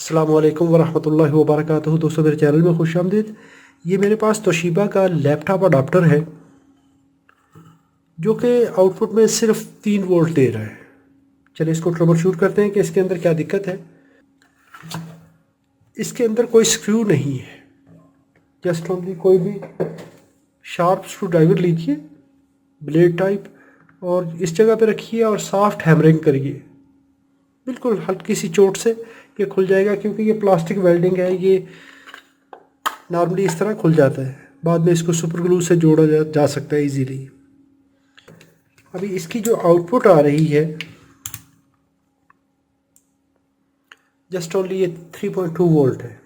अस्सलामु अलैकुम वरहमतुल्लाहि वबरकातुहू। दोस्तों मेरे चैनल में खुश आमदीद। ये मेरे पास तोशिबा का लैपटॉप अडाप्टर है जो कि आउटपुट में सिर्फ 3 वोल्ट दे रहा है। चलिए इसको ट्रबल शूट करते हैं कि इसके अंदर क्या दिक्कत है। इसके अंदर कोई स्क्रू नहीं है, जस्ट ओनली कोई भी शार्प स्क्रू ड्राइवर लीजिए ब्लेड टाइप और इस जगह पे रखिए और सॉफ्ट हैमरिंग करिए। बिल्कुल हल्की सी चोट से ये खुल जाएगा, क्योंकि ये प्लास्टिक वेल्डिंग है। ये नॉर्मली इस तरह खुल जाता है, बाद में इसको सुपर ग्लू से जोड़ा जा सकता है इजीली। अभी इसकी जो आउटपुट आ रही है जस्ट ओनली ये 3.2 वोल्ट है।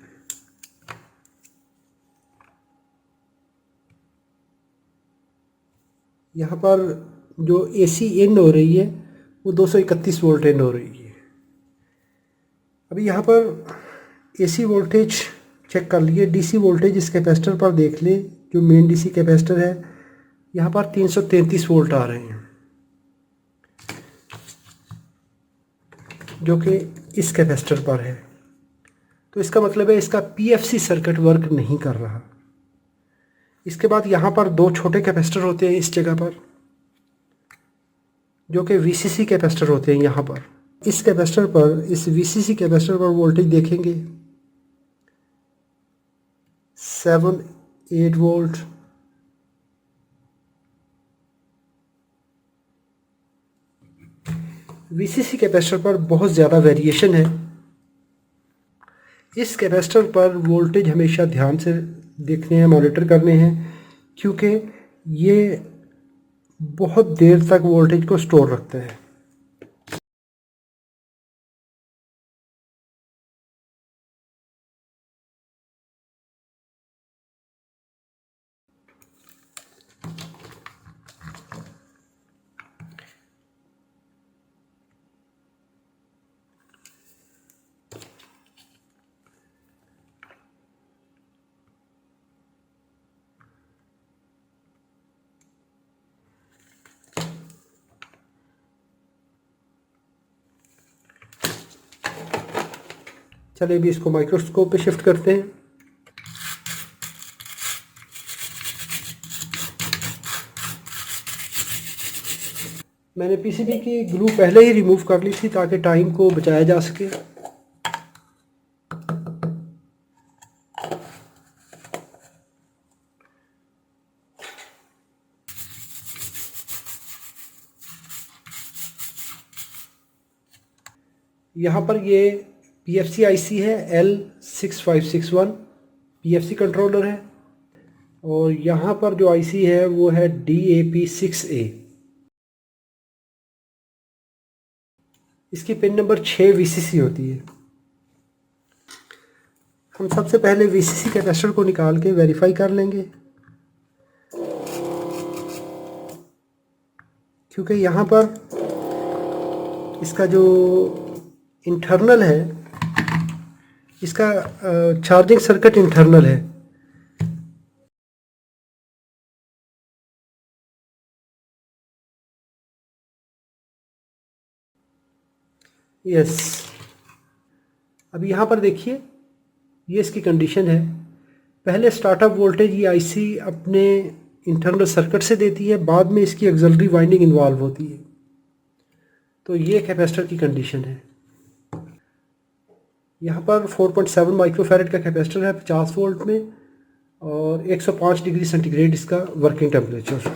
यहाँ पर जो एसी इन हो रही है वो 231 वोल्ट इन हो रही है। अभी यहाँ पर एसी वोल्टेज चेक कर लिए, डीसी वोल्टेज इस कैपेसिटर पर देख ले। जो मेन डीसी कैपेसिटर है यहाँ पर 333 वोल्ट आ रहे हैं, जो कि इस कैपेसिटर पर है। तो इसका मतलब है इसका पीएफसी सर्किट वर्क नहीं कर रहा। इसके बाद यहाँ पर 2 छोटे कैपेसिटर होते हैं इस जगह पर, जो कि वीसीसी कैपेसिटर होते हैं। यहाँ पर इस कैपेसिटर पर, इस वीसीसी कैपेसिटर पर वोल्टेज देखेंगे 7-8 वोल्ट, वीसीसी कैपेसिटर पर बहुत ज़्यादा वेरिएशन है। इस कैपेसिटर पर वोल्टेज हमेशा ध्यान से देखने हैं, मॉनिटर करने हैं, क्योंकि ये बहुत देर तक वोल्टेज को स्टोर रखता है। चलिए अभी इसको माइक्रोस्कोप पे शिफ्ट करते हैं। मैंने पीसीबी की ग्लू पहले ही रिमूव कर ली थी ताकि टाइम को बचाया जा सके। यहाँ पर ये पीएफसी आईसी है L6561, पीएफसी कंट्रोलर है। और यहाँ पर जो आईसी है वो है DAP6A। इसकी पिन नंबर 6 वीसीसी होती है। हम सबसे पहले वीसीसी कैपेसिटर को निकाल के वेरीफाई कर लेंगे, क्योंकि यहाँ पर इसका जो इंटरनल है, इसका चार्जिंग सर्किट इंटरनल है। यस, अभी यहाँ पर देखिए ये इसकी कंडीशन है। पहले स्टार्टअप वोल्टेज ये आईसी अपने इंटरनल सर्किट से देती है, बाद में इसकी ऑक्सिलरी वाइंडिंग इन्वॉल्व होती है। तो ये कैपेसिटर की कंडीशन है। यहाँ पर 4.7 माइक्रोफैरेड का कैपेसिटर है 50 वोल्ट में, और 105 डिग्री सेंटीग्रेड इसका working temperature.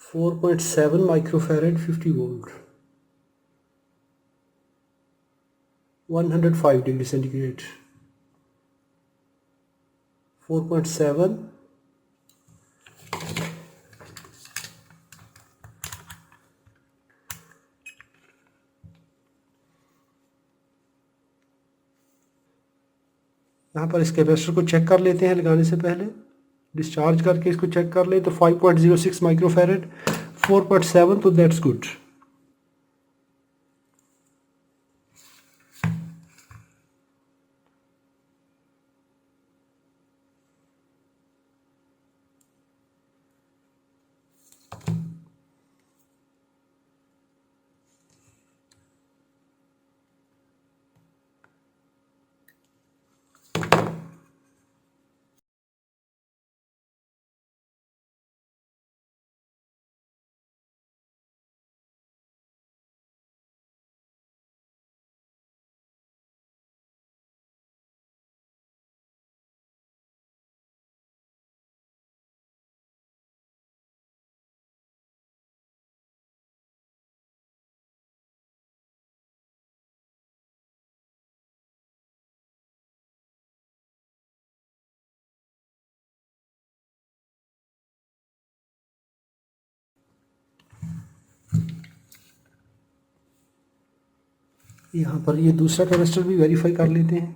Four 4.7 microfarad 50 volt 105 degree centigrade 4.7। यहाँ पर इस कैपेसिटर को चेक कर लेते हैं लगाने से पहले। डिस्चार्ज करके इसको चेक कर ले तो 5.06 माइक्रोफेरेड, 4.7, तो दैट्स गुड। यहाँ पर ये दूसरा कैपेसिटर भी वेरीफाई कर लेते हैं।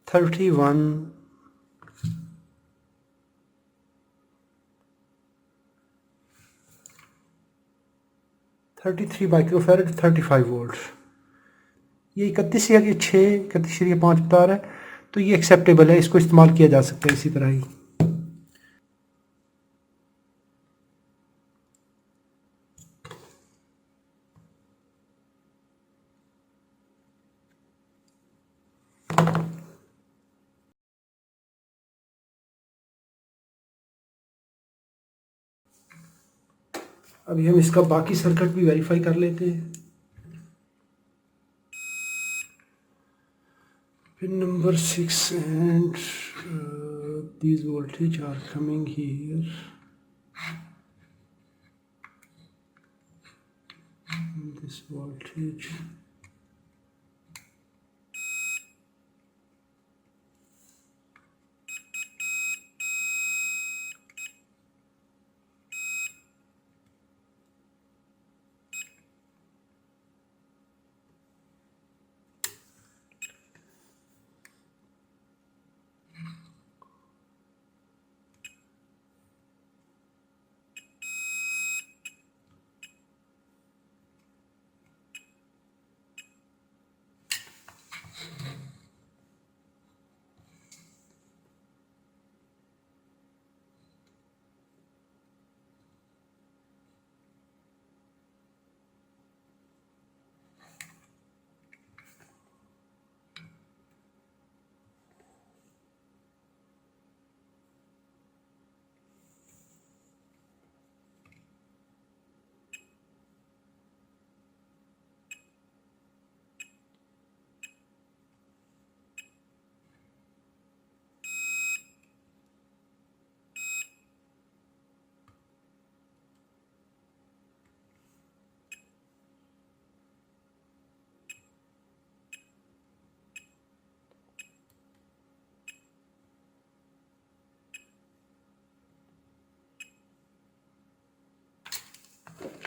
Thirty one, 33 microfarad, 35 volt. ये 31 या ये 6, 31 या 5 बता रहा है, तो ये एक्सेप्टेबल है, इसको इस्तेमाल किया जा सकता है इसी तरह ही। अभी हम इसका बाकी सर्किट भी वेरीफाई कर लेते हैं। Pin number 6 and these voltage are coming here. This voltage.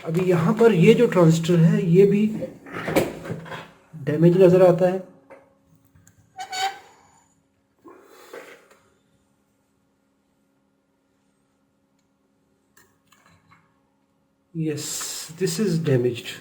अभी यहाँ पर ये जो ट्रांजिस्टर है ये भी डैमेज नज़र आता है। Yes, this is damaged.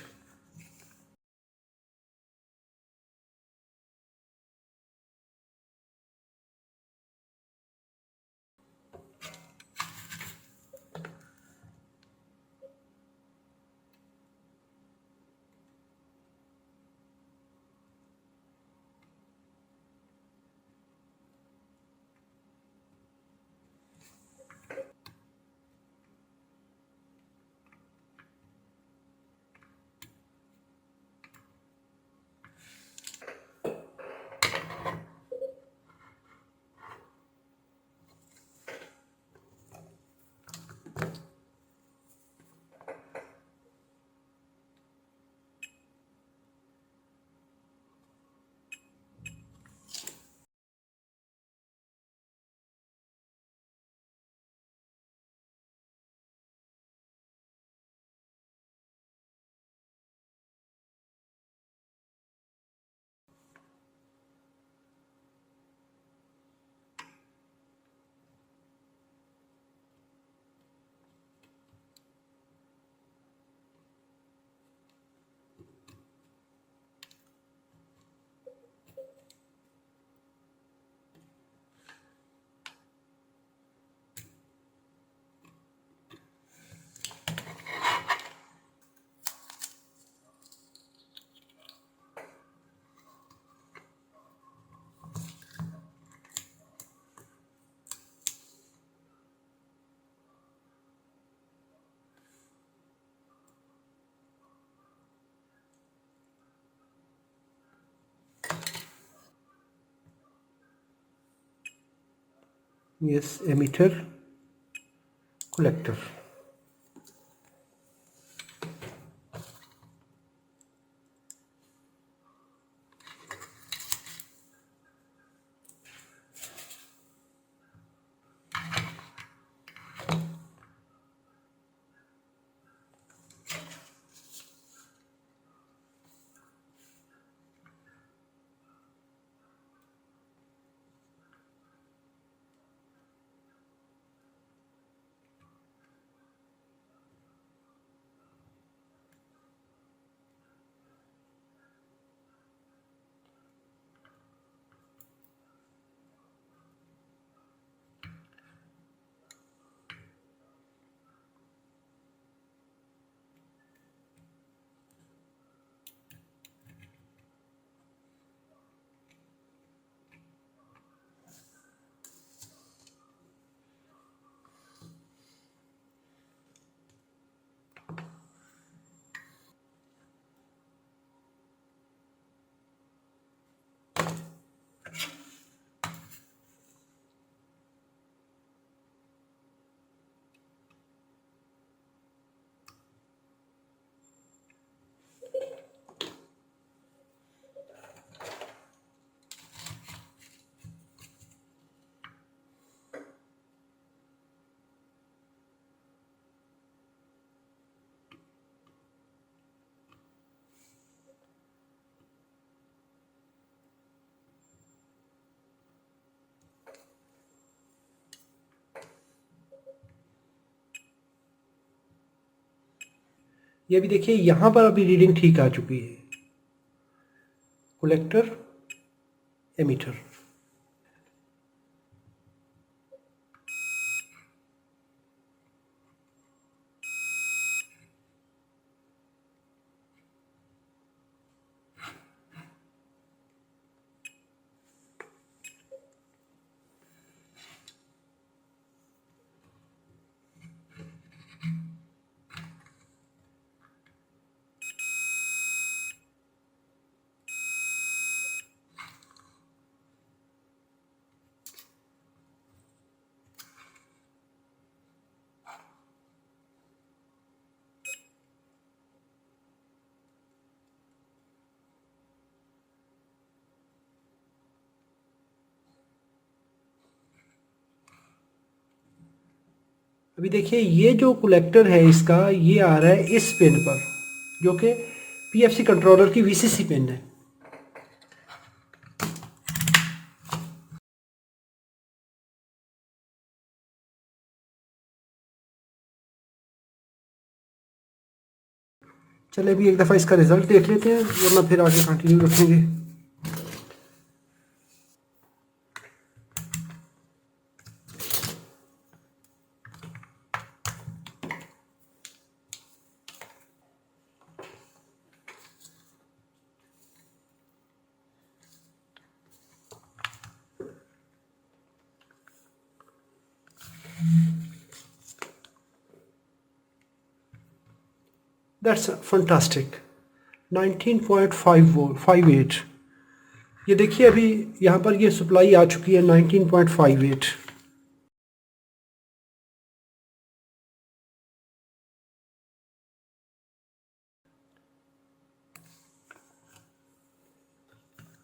Yes, emitter, collector. ये भी देखिए यहाँ पर अभी रीडिंग ठीक आ चुकी है। Collector, emitter. अभी देखिए ये जो कलेक्टर है इसका, ये आ रहा है इस पिन पर, जो कि पीएफसी कंट्रोलर की वीसीसी पिन है। चले अभी एक दफ़ा इसका रिजल्ट देख लेते हैं, वरना फिर आगे कंटिन्यू रखेंगे। That's fantastic. 19.58। ये देखिए अभी यहाँ पर ये सप्लाई आ चुकी है 19.58।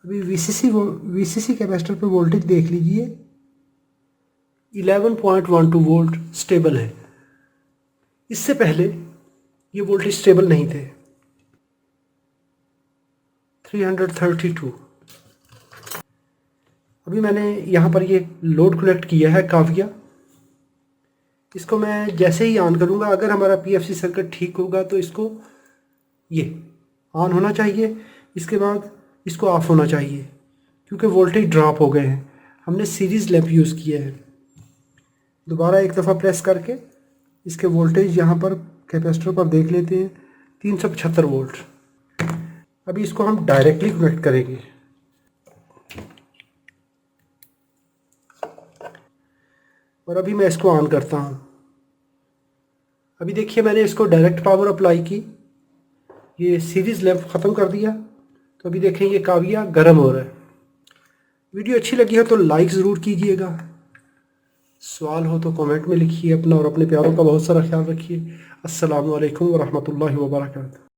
अभी वीसीसी कैपेसिटर पर वोल्टेज देख लीजिए, 11.12 वोल्ट स्टेबल है। इससे पहले ये वोल्टेज स्टेबल नहीं थे। 332। अभी मैंने यहाँ पर ये लोड कनेक्ट किया है काविया। इसको मैं जैसे ही ऑन करूँगा, अगर हमारा पीएफसी सर्किट ठीक होगा तो इसको ये ऑन होना चाहिए, इसके बाद इसको ऑफ होना चाहिए, क्योंकि वोल्टेज ड्रॉप हो गए हैं। हमने सीरीज़ लैंप यूज़ किया है। दोबारा एक दफ़ा प्रेस करके इसके वोल्टेज यहाँ पर कैपेसिटर पर देख लेते हैं, 375 वोल्ट। अभी इसको हम डायरेक्टली कनेक्ट करेंगे। और अभी मैं इसको ऑन करता हूँ। अभी देखिए मैंने इसको डायरेक्ट पावर अप्लाई की, ये सीरीज़ लैंप ख़त्म कर दिया। तो अभी देखें ये काविया गर्म हो रहा है। वीडियो अच्छी लगी हो तो लाइक ज़रूर कीजिएगा। सवाल हो तो कमेंट में लिखिए अपना, और अपने प्यारों का बहुत सारा ख्याल रखिए। अस्सलामु अलैकुम वरहमतुल्लाहि वबरकातुहू।